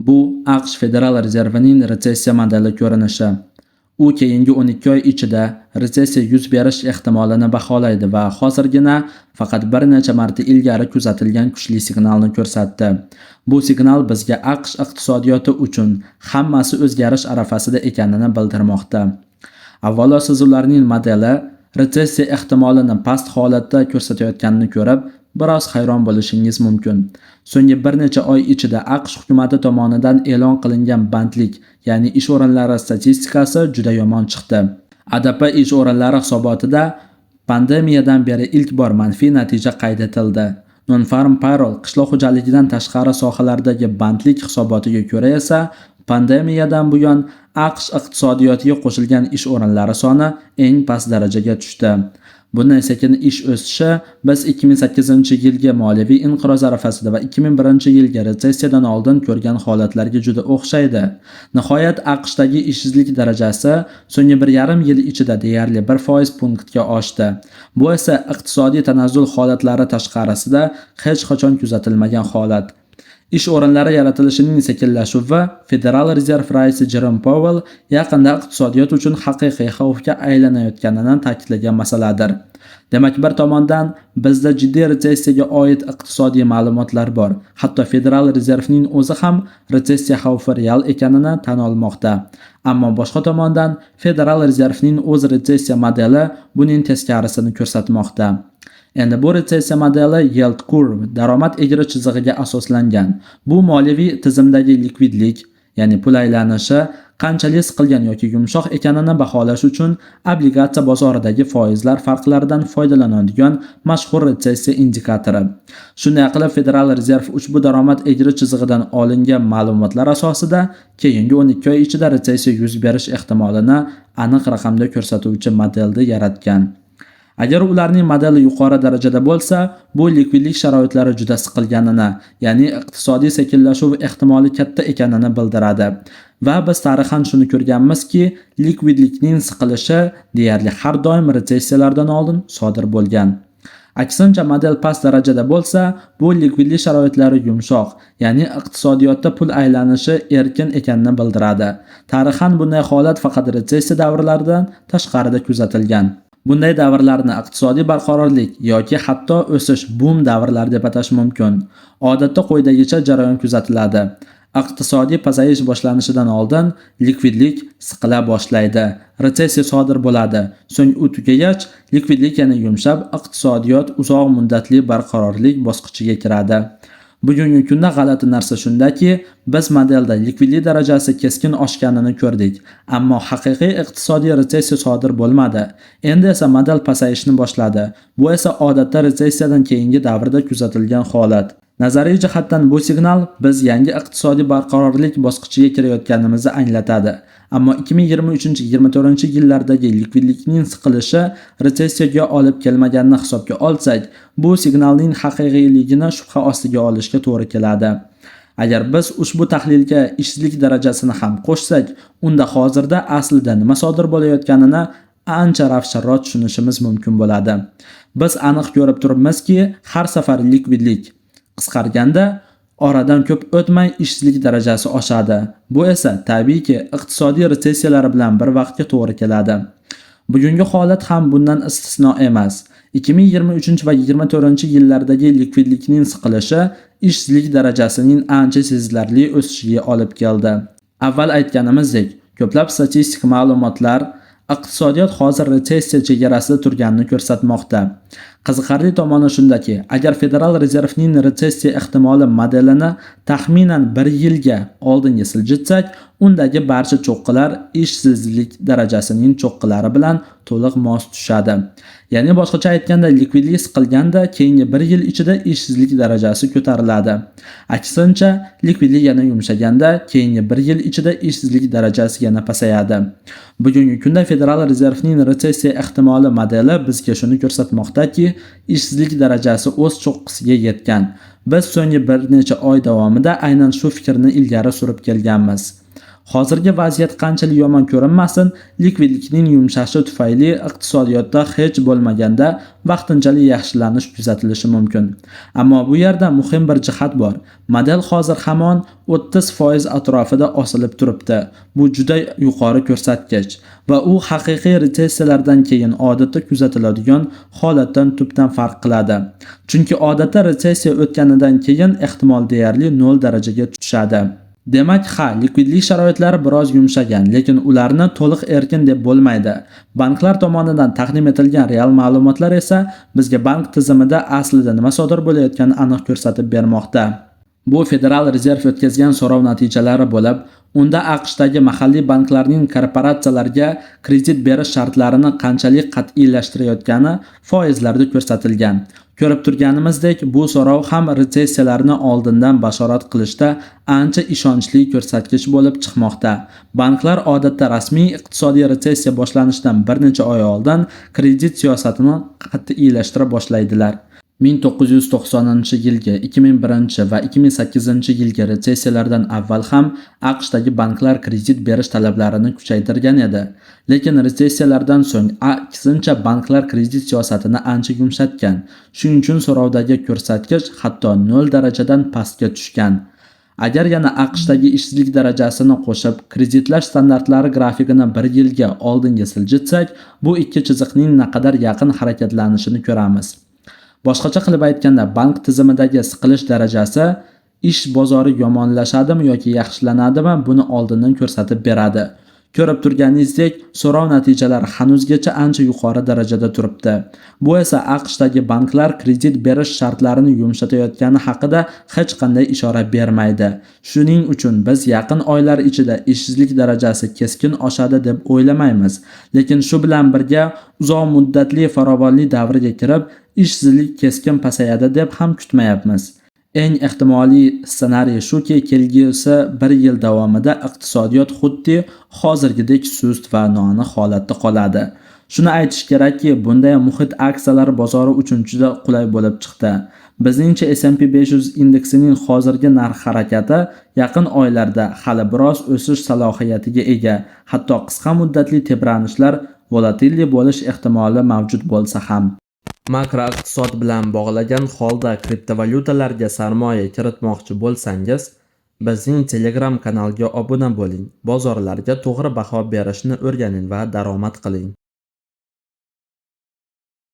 Bu AQSh Federal rezervining retsessiya modeli ko'rinishi. U keyingi 12 oy ichida retsessiya yuz berish ehtimolini baholaydi va hozirgina faqat bir necha marta ilgari kuzatilgan kuchli signalni ko'rsatdi. Bu signal bizga AQSh iqtisodiyoti uchun hammasi o'zgarish arafasida ekanini bildirmoqda. Avvalo siz ularning modeli retsessiya ehtimolini past holatda ko'rsatayotganini ko'rib, biroz hayron bo'lishingiz mumkin. So'nggi bir necha oy ichida AQSh hukumati tomonidan e'lon qilingan bandlik, ya'ni ish o'rinlari statistikasi juda yomon chiqdi. ADP ish o'rinlari hisobotida pandemiyadan beri ilk bor manfiy natija qayd etildi. Non-farm payroll qishloq xo'jaligidan tashqari sohalardagi bandlik hisobotiga ko'ra esa pandemiyadan buyon AQSh iqtisodiyotiga qo'shilgan ish o'rinlari soni eng past darajaga tushdi. Bunday sekin ish o'sishi biz 2008-yilgi moliyaviy inqiroz arafasida va 2001-yilgi retsessiyadan oldin ko'rgan holatlarga juda o'xshaydi. Nihoyat AQShdagi ishsizlik darajasi so'nggi 1,5 yil ichida deyarli 1% punktga oshdi. Bu esa iqtisodiy tanazzul holatlari tashqarisida hech qachon kuzatilmagan holat. Ish o'rinlari yaratilishining sekinlashuvi Federal Rezerv raisi Jerome Powell yaqinda iqtisodiyot uchun haqiqiy xavfga aylanayotganini ta'kidlagan masaladir. Demak, bir tomondan bizda jiddiy retsessiyaga oid iqtisodiy ma'lumotlar bor. Hatto Federal Rezervning o'zi ham retsessiya xavfi real ekanini tan olmoqda. Ammo boshqa tomondan Federal Rezervning o'z retsessiya modeli buning teskarisini ko'rsatmoqda. Endi bu retsessiya modeli yield curve, daromad egri chizig'iga asoslangan. Bu moliyaviy tizimdagi likvidlik, ya'ni pul aylanishi qanchalik siqilgan yoki yumshoq ekanini baholash uchun obligatsiya bozoridagi foizlar farqlaridan foydalanadigan mashhur retsessiya indikatori. Shunday qilib, Federal Rezerv ushbu daromad egri chizig'idan olingan ma'lumotlar asosida keyingi 12 oy ichida retsessiya yuz berish ehtimolini aniq raqamda ko'rsatuvchi modelni yaratgan. Agar ularning modeli yuqori darajada bo'lsa, bu likvidlik sharoitlari juda siqilganini, ya'ni iqtisodiy sekinlashuv ehtimoli katta ekanini bildiradi. Va biz tarixan shuni ko'rganmizki, likvidlikning siqilishi deyarli har doim retsessiyalardan oldin sodir bo'lgan. Aksincha, model past darajada bo'lsa, bu likvidlik sharoitlari yumshoq, ya'ni iqtisodiyotda pul aylanishi erkin ekanini bildiradi. Tarixan bunday holat faqat retsessiya davrlaridan tashqarida kuzatilgan. Bunday davrlarni iqtisodiy barqarorlik yoki hatto o'sish boom davrlari deb atash mumkin. Odatda quyidagicha jarayon kuzatiladi. Iqtisodiy pasayish boshlanishidan oldin likvidlik siqila boshlaydi. Retsessiya sodir bo'ladi. So'ng u tugagach, likvidlik yana yumshab, iqtisodiyot uzoq muddatli barqarorlik bosqichiga kiradi. Bugungi kunda g'alati narsa shundaki, biz modelda likvidlik darajasi keskin oshganini ko'rdik, ammo haqiqiy iqtisodiy retsessiya sodir bo'lmadi. Endi esa model pasayishni boshladi. Bu esa odatda retsessiyadan keyingi davrda kuzatilgan holat. Nazariy jihatdan bu signal biz yangi iqtisodiy barqarorlik bosqichiga kirayotganimizni anglatadi. Ammo 2023-24-yillardagi likvidlikning siqilishi retsessiyaga olib kelmaganini hisobga olsak, bu signalning haqiqiyligini shubha ostiga olishga to'g'ri keladi. Agar biz ushbu tahlilga ishsizlik darajasini ham qo'shsak, unda hozirda aslida nima sodir bo'layotganini ancha ravshanroq tushunishimiz mumkin bo'ladi. Biz aniq ko'rib turibmizki, har safar likvidlik qisqarganda oradan ko'p o'tmay ishsizlik darajasi oshadi. Bu esa tabiiyki iqtisodiy retsessiyalar bilan bir vaqtga to'g'ri keladi. Bugungi holat ham bundan istisno emas. 2023 va 2024-yillardagi likvidlikning siqilishi ishsizlik darajasining ancha sezilarli o'sishiga olib keldi. Avval aytganimizdek, ko'plab statistik ma'lumotlar iqtisodiyot hozir retsessiya chegarasida turganini ko'rsatmoqda. Qiziqarli tomoni shundaki, agar Federal Rezervning retsessiya ehtimoli modelini taxminan 1 yilga oldinga siljitsak, undagi barcha cho'qqilar ishsizlik darajasining cho'qqilari bilan to'liq mos tushadi. Ya'ni boshqacha aytganda, likvidlik siqilganda keyingi 1 yil ichida ishsizlik darajasi ko'tariladi. Aksincha, likvidlik yana yumshaganda keyingi 1 yil ichida ishsizlik darajasi yana pasayadi. Bugungi kunda Federal Rezervning retsessiya ehtimoli modeli bizga shuni ko'rsatmoqdaki, ishsizlik darajasi o'z cho'qqisiga yetgan. Biz so'nggi bir necha oy davomida aynan shu fikrni ilgari surib kelganmiz. Hozirgi vaziyat qanchalik yomon ko'rinmasin, likvidlikning yumshashi tufayli iqtisodiyotda hech bo'lmaganda vaqtinchalik yaxshilanish kuzatilishi mumkin. Ammo bu yerda muhim bir jihat bor. Model hozir hamon 30% atrofida osilib turibdi. Bu juda yuqori ko'rsatkich va u haqiqiy retsessiyalardan keyin odatda kuzatiladigan holatdan tubdan farq qiladi. Chunki odatda retsessiya o'tganidan keyin ehtimol deyarli 0 darajaga tushadi. Demak, likvidlik sharoitlari biroz yumshagan, lekin ularni to'liq erkin deb bo'lmaydi. Banklar tomonidan taqdim etilgan real ma'lumotlar esa bizga bank tizimida aslida nima sodir bo'layotganini aniq ko'rsatib bermoqda. Bu Federal Rezerv o'tkazgan so'rov natijalari bo'lib, unda AQShdagi mahalliy banklarning korporatsiyalarga kredit berish shartlarini qanchalik qat'iylashtirayotgani foizlarda ko'rsatilgan. Ko'rib turganimizdek, bu so'rov ham retsessiyalarni oldindan bashorat qilishda ancha ishonchli ko'rsatkich bo'lib chiqmoqda. Banklar odatda rasmiy iqtisodiy retsessiya boshlanishidan bir necha oy oldin kredit siyosatini qat'iylashtira boshlaydilar. 1990-yilgi, 2001 va 2008-yilgi retsessiyalardan avval ham AQShdagi banklar kredit berish talablarini kuchaytirgan edi. Lekin retsessiyalardan so'ng aksincha banklar kredit siyosatini ancha yumshatgan. Shuning uchun so'rovdagi ko'rsatkich hatto 0 darajadan pastga tushgan. Agar yana AQShdagi ishsizlik darajasini qo'shib, kreditlash standartlari grafikini 1 yilga oldinga siljitsak, bu ikki chiziqning naqadar yaqin harakatlanishini ko'ramiz. Boshqacha qilib aytganda, bank tizimidagi siqilish darajasi ish bozori yomonlashadimi yoki yaxshilanadimi, buni oldindan ko'rsatib beradi. Ko'rib turganingizdek, so'rov natijalari hanuzgacha ancha yuqori darajada turibdi. Bu esa AQShdagi banklar kredit berish shartlarini yumshatayotgani haqida hech qanday ishora bermaydi. Shuning uchun biz yaqin oylar ichida ishsizlik darajasi keskin oshadi deb o'ylamaymiz. Lekin shu bilan birga uzoq muddatli farovonlik davriga kirib, ishsizlik keskin pasayadi deb ham kutmayapmiz. Eng ehtimoliy ssenariy shuki, kelgusi 1 yil davomida iqtisodiyot xuddi hozirgidek sust va noaniq holatda qoladi. Shuni aytish kerakki, bunday muhit aksiyalar bozori uchun juda qulay bo'lib chiqdi. Bizningcha S&P 500 indeksining hozirgi narx harakati yaqin oylarda hali biroz o'sish salohiyatiga ega. Hatto qisqa muddatli tebranishlar volatilli bo'lish ehtimoli mavjud bo'lsa ham. Makroiqtisod bilan bog'lagan holda kriptovalyutalarga sarmoya kiritmoqchi bo'lsangiz, bizning Telegram kanalga obuna bo'ling. Bozorlarga to'g'ri baho berishni o'rganing va daromad qiling.